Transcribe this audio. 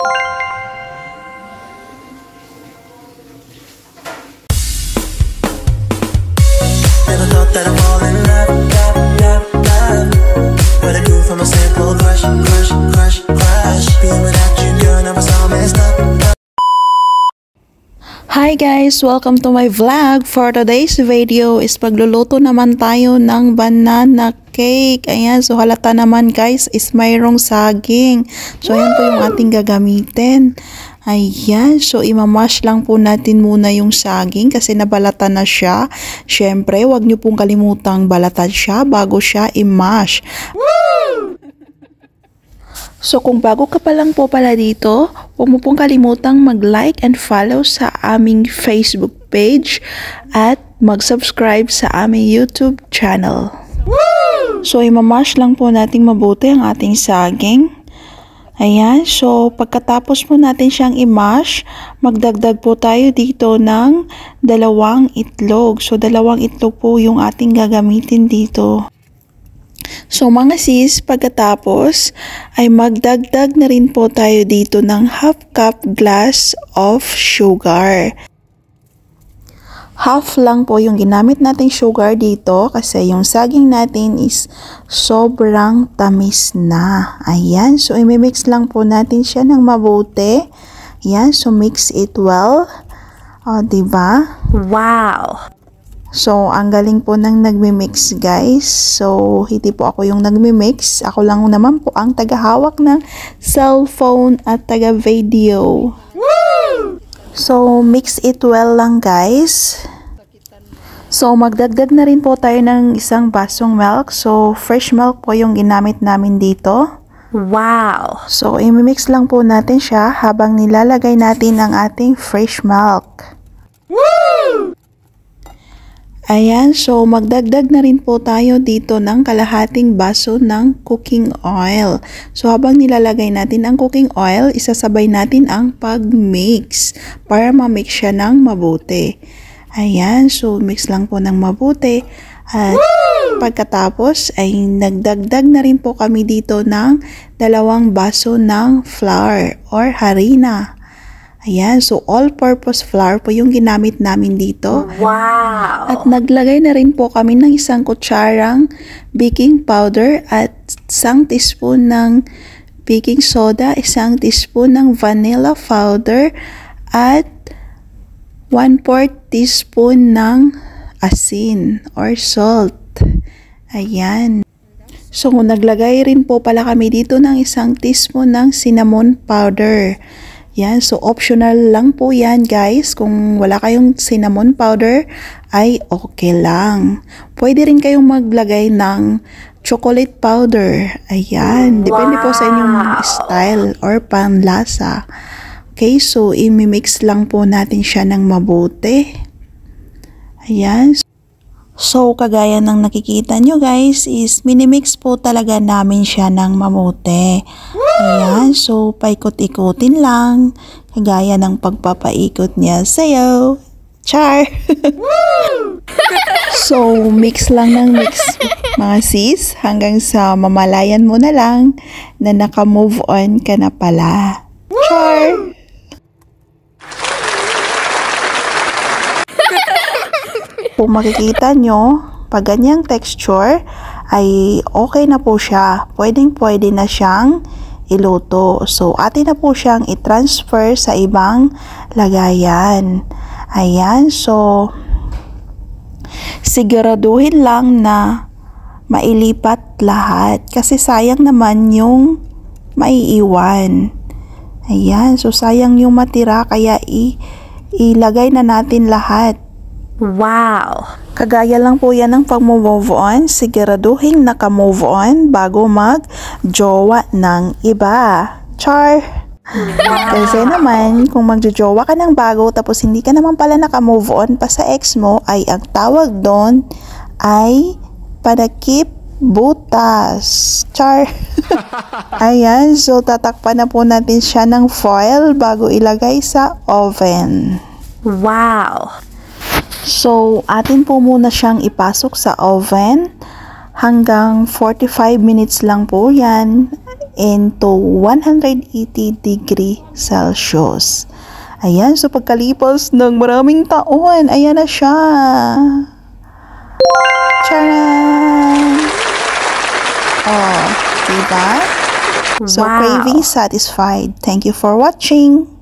Never thought that I'd fall in love, love, love, love. But I grew from a simple crush, crush, crush, crush. Being without you, girl, I was all messed up. Hi guys! Welcome to my vlog. For today's video is pagluluto naman tayo ng banana cake. Ayan, so halata naman guys is mayroong saging. So ayan po yung ating gagamitin. Ayan, so imamash lang po natin muna yung saging kasi nabalatan na siya. Syempre, wag nyo pong kalimutang balatan siya bago siya i-mash. So kung bago ka pa lang po pala dito, huwag mo pong kalimutang mag-like and follow sa aming Facebook page at mag-subscribe sa aming YouTube channel. So imamash lang po nating mabuti ang ating saging. Ayan, so pagkatapos po natin siyang i-mash, magdagdag po tayo dito ng 2 itlog. So 2 itlog po yung ating gagamitin dito. So mga sis, pagkatapos ay magdagdag na rin po tayo dito ng 1/2 cup glass of sugar. Half lang po yung ginamit nating sugar dito kasi yung saging natin is sobrang tamis na. Ayan, so imimix lang po natin siya ng mabuti. Ayan, so mix it well. O, diba? Wow! So, ang galing po ng nagmimix guys. So, hindi po ako yung nagmimix. Ako lang naman po ang tagahawak ng cellphone at taga-video. So, mix it well lang guys. So, magdagdag na rin po tayo ng 1 basong milk. So, fresh milk po yung ginamit namin dito. Wow! So, imimix lang po natin siya habang nilalagay natin ang ating fresh milk. Woo! Ayan, so magdagdag na rin po tayo dito ng kalahating baso ng cooking oil. So habang nilalagay natin ang cooking oil, isasabay natin ang pag-mix para ma-mix siya ng mabuti. Ayan, so mix lang po ng mabuti. At pagkatapos ay nagdagdag na rin po kami dito ng 2 baso ng flour or harina. Ayan, so all-purpose flour po yung ginamit namin dito. Wow! At naglagay na rin po kami ng 1 kutsarang baking powder at 1 teaspoon ng baking soda, 1 teaspoon ng vanilla powder at 1/4 teaspoon ng asin or salt. Ayan. So naglagay rin po pala kami dito ng 1 teaspoon ng cinnamon powder. Yan, so optional lang po yan guys. Kung wala kayong cinnamon powder, ay okay lang. Pwede rin kayong maglagay ng chocolate powder. Ayan, depende po sa inyong style or panlasa. Okay, so imimix lang po natin siya ng mabuti. Ayan. So, kagaya ng nakikita nyo guys, is minimix po talaga namin siya ng mabuti. Ayan, so paikot-ikutin lang. Kagaya ng pagpapaikot niya sa'yo. Char! So, mix lang ng mix mga sis hanggang sa mamalayan mo na lang na naka-move on ka na pala. Char! Kung makikita nyo, pag ganyang texture, ay okay na po siya. Pwedeng-pwede na siyang iluto. So, atin na po siyang i-transfer sa ibang lagayan. Ayan, so, siguraduhin lang na mailipat lahat. Kasi sayang naman yung maiiwan. Ayan, so sayang yung matira, kaya ilagay na natin lahat. Wow! Kagaya lang po yan ng pag-move on. Siguraduhin naka-move on bago mag-jowa ng iba. Char! Kasi naman, kung magjojowa ka ng bago tapos hindi ka naman pala naka-move on pa sa ex mo, ay ang tawag doon ay panakip butas. Char! Ayan, so tatakpan na po natin siya ng foil bago ilagay sa oven. Wow! So, atin po muna siyang ipasok sa oven hanggang 45 minutes lang po yan. into 180 degree Celsius. Ayan, so pagkalipas ng maraming taon, ayan na siya. Charan! Oh, diba? So, Wow. craving satisfied. Thank you for watching.